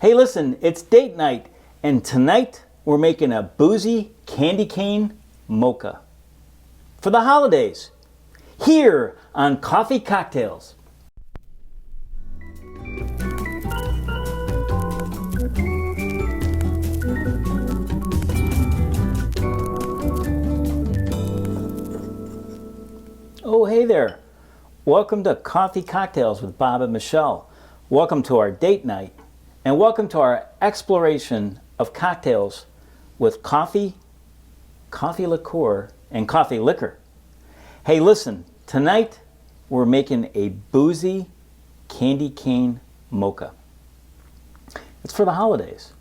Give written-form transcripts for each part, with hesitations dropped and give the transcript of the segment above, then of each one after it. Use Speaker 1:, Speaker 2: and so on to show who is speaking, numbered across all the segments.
Speaker 1: Hey, listen, it's date night, and tonight we're making a Boozy Candy Cane Mocha for the holidays here on Coffee Cocktails. Oh, hey there. Welcome to Coffee Cocktails with Bob and Michelle. Welcome to our date night, and welcome to our exploration of cocktails with coffee, coffee liqueur, and coffee liquor. Hey, listen, tonight we're making a Boozy Candy Cane Mocha. It's for the holidays.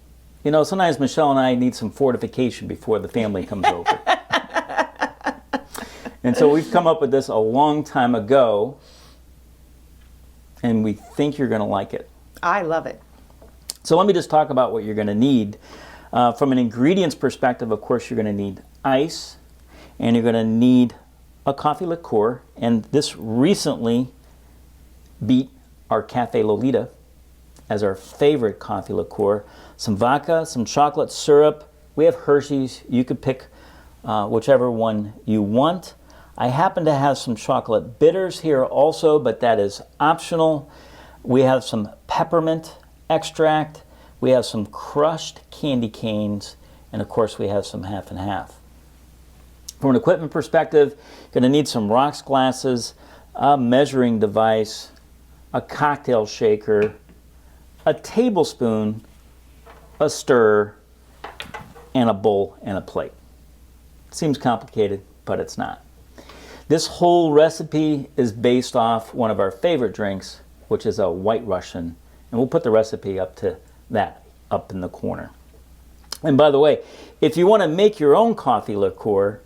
Speaker 1: You know, sometimes Michelle and I need some fortification before the family comes over. And so we've come up with this a long time ago, and we think you're going to like it.
Speaker 2: I love it.
Speaker 1: So let me just talk about what you're going to need. From an ingredients perspective, of course, you're going to need ice, and you're going to need a coffee liqueur. And this recently beat our Cafe Lolita as our favorite coffee liqueur. Some vodka, some chocolate syrup. We have Hershey's. You could pick whichever one you want. I happen to have some chocolate bitters here also, but that is optional. We have some peppermint extract. We have some crushed candy canes, and of course we have some half and half. From an equipment perspective, you're going to need some rocks glasses, a measuring device, a cocktail shaker, a tablespoon, a stirrer, and a bowl and a plate. Seems complicated, but it's not. This whole recipe is based off one of our favorite drinks, which is a White Russian. And we'll put the recipe up to that up in the corner. And by the way, if you want to make your own coffee liqueur,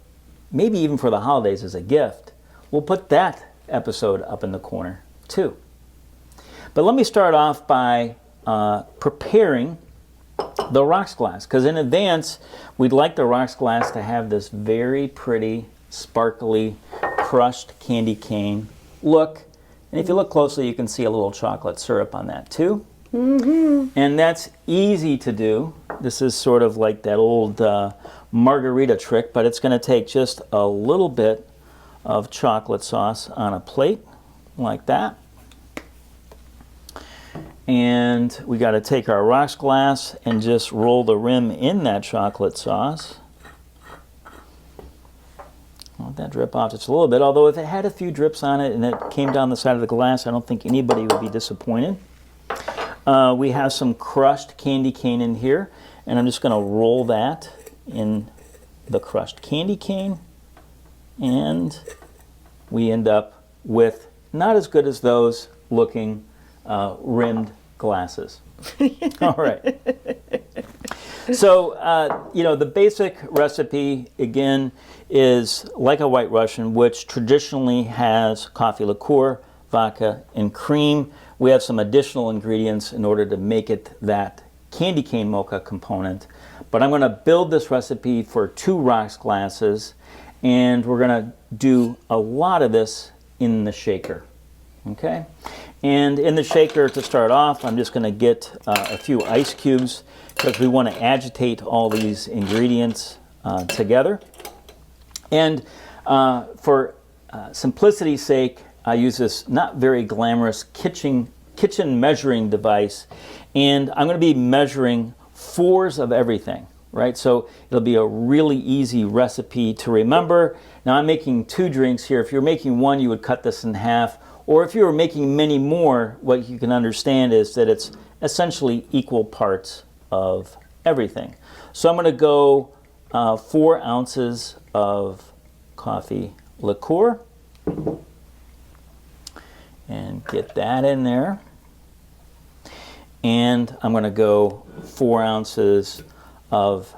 Speaker 1: maybe even for the holidays as a gift, we'll put that episode up in the corner too. But let me start off by preparing the rocks glass, because in advance we'd like the rocks glass to have this very pretty, sparkly, crushed candy cane look. And if you look closely, you can see a little chocolate syrup on that too. And that's easy to do. This is sort of like that old margarita trick, but it's going to take just a little bit of chocolate sauce on a plate like that. And we got to take our rocks glass and just roll the rim in that chocolate sauce. Let that drip off just a little bit, although if it had a few drips on it and it came down the side of the glass, I don't think anybody would be disappointed. We have some crushed candy cane in here, and I'm just going to roll that in the crushed candy cane, and we end up with not as good as those looking rimmed glasses. All right. So, you know, the basic recipe, again, is like a White Russian, which traditionally has coffee liqueur, vodka, and cream. We have some additional ingredients in order to make it that candy cane mocha component. But I'm going to build this recipe for 2 rocks glasses, and we're going to do a lot of this in the shaker. Okay? And in the shaker, to start off, I'm just going to get a few ice cubes, because we want to agitate all these ingredients together. And for simplicity's sake, I use this not very glamorous kitchen measuring device, and I'm going to be measuring 4s of everything, right? So it'll be a really easy recipe to remember. Now I'm making 2 drinks here. If you're making 1, you would cut this in half, or if you were making many more, what you can understand is that it's essentially equal parts of everything. So I'm going to go 4 ounces of coffee liqueur and get that in there. And I'm going to go 4 ounces of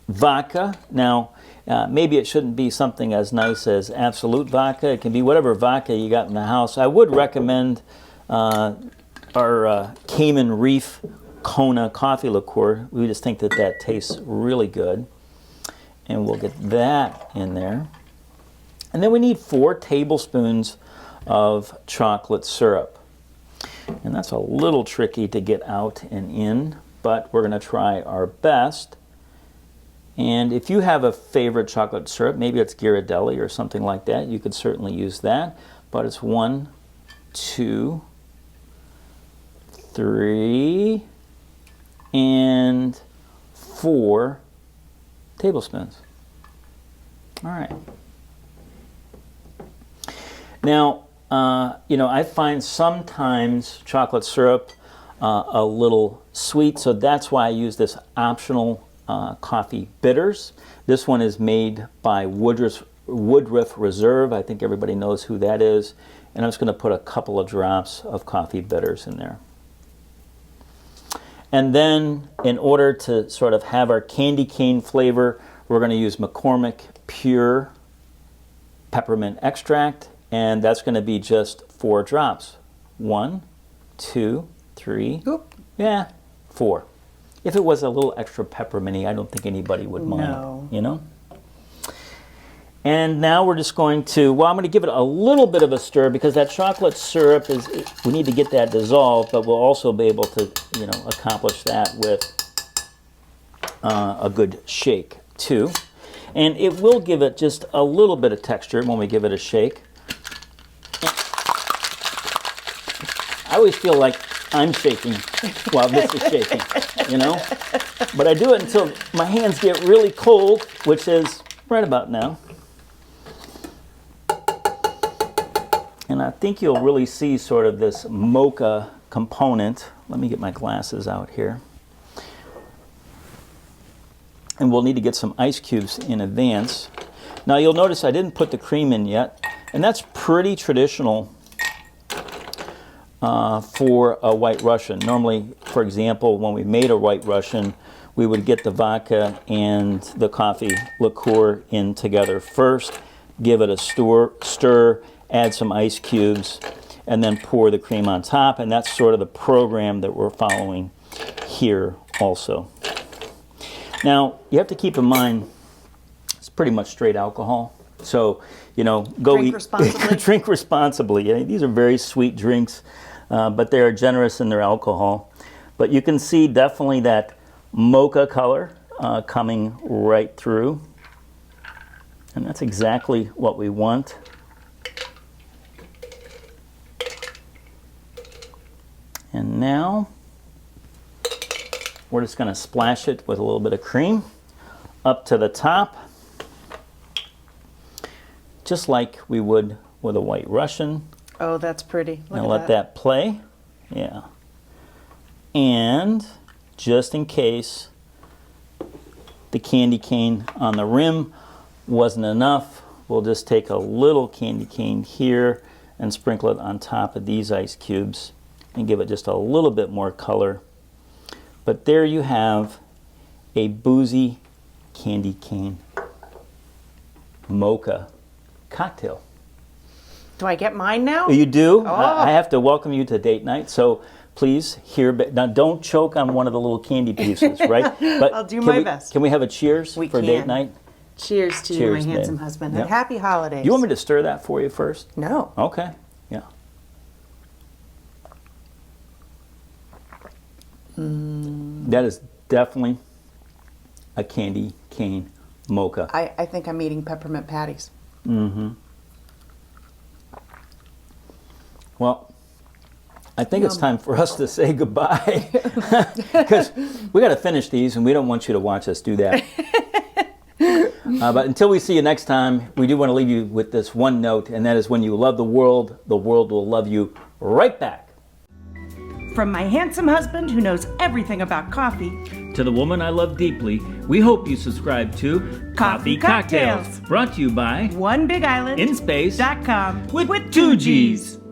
Speaker 1: vodka. Now, maybe it shouldn't be something as nice as Absolute vodka. It can be whatever vodka you got in the house. I would recommend our Cayman Reef Kona coffee liqueur. We just think that that tastes really good. And we'll get that in there. And then we need 4 tablespoons of chocolate syrup. And that's a little tricky to get out and in, but we're going to try our best. And if you have a favorite chocolate syrup, maybe it's Ghirardelli or something like that, you could certainly use that. But it's 1, 2, 3, and 4 tablespoons. All right. Now, you know, I find sometimes chocolate syrup a little sweet, so that's why I use this optional coffee bitters. This one is made by Woodruff Reserve. I think everybody knows who that is. And I'm just going to put a couple of drops of coffee bitters in there. And then in order to sort of have our candy cane flavor, we're going to use McCormick Pure Peppermint Extract. And that's going to be just 4 drops. 1, 2, 3,
Speaker 2: Oop.
Speaker 1: yeah, 4. If it was a little extra pepperminty, I don't think anybody would mind,
Speaker 2: No.
Speaker 1: you know? And now we're just going to, well, I'm going to give it a little bit of a stir because that chocolate syrup is, we need to get that dissolved, but we'll also be able to, you know, accomplish that with a good shake too. And it will give it just a little bit of texture when we give it a shake. I always feel like I'm shaking while this is shaking, you know? But I do it until my hands get really cold, which is right about now. And I think you'll really see sort of this mocha component. Let me get my glasses out here. And we'll need to get some ice cubes in advance. Now you'll notice I didn't put the cream in yet, and that's pretty traditional for a White Russian. Normally, for example, when we made a White Russian, we would get the vodka and the coffee liqueur in together first, give it a stir, add some ice cubes, and then pour the cream on top. And that's sort of the program that we're following here also. Now, you have to keep in mind, it's pretty much straight alcohol. So, you know, go
Speaker 2: Drink
Speaker 1: eat,
Speaker 2: responsibly.
Speaker 1: drink responsibly. Yeah, these are very sweet drinks, but they are generous in their alcohol. But you can see definitely that mocha color coming right through. And that's exactly what we want. And now we're just going to splash it with a little bit of cream up to the top, just like we would with a White Russian.
Speaker 2: Oh, that's pretty. Look
Speaker 1: Now
Speaker 2: at
Speaker 1: let that play. Yeah. And just in case the candy cane on the rim wasn't enough, we'll just take a little candy cane here and sprinkle it on top of these ice cubes and give it just a little bit more color. But there you have a Boozy Candy Cane Mocha cocktail.
Speaker 2: Do I get mine now?
Speaker 1: You do.
Speaker 2: Oh.
Speaker 1: I have to welcome you to date night, so please now don't choke on one of the little candy pieces, right? But
Speaker 2: I'll do my best.
Speaker 1: Can we have a cheers
Speaker 2: We
Speaker 1: for
Speaker 2: can.
Speaker 1: date night?
Speaker 2: Cheers to
Speaker 1: Cheers,
Speaker 2: my handsome
Speaker 1: babe.
Speaker 2: husband.
Speaker 1: Yep.
Speaker 2: And happy holidays.
Speaker 1: You want me to stir that for you first?
Speaker 2: No.
Speaker 1: Okay. Yeah. That is definitely a candy cane mocha.
Speaker 2: I think I'm eating peppermint patties.
Speaker 1: Mm-hmm. Well, I think it's time for us to say goodbye because we got to finish these and we don't want you to watch us do that. But until we see you next time, we do want to leave you with this one note, and that is when you love the world will love you right back.
Speaker 2: From my handsome husband who knows everything about coffee,
Speaker 1: To the woman I love deeply, we hope you subscribe to
Speaker 2: Coffee Cocktails.
Speaker 1: brought to you by
Speaker 2: OneBigIsland
Speaker 1: In Space
Speaker 2: .com
Speaker 1: with 2 Gs.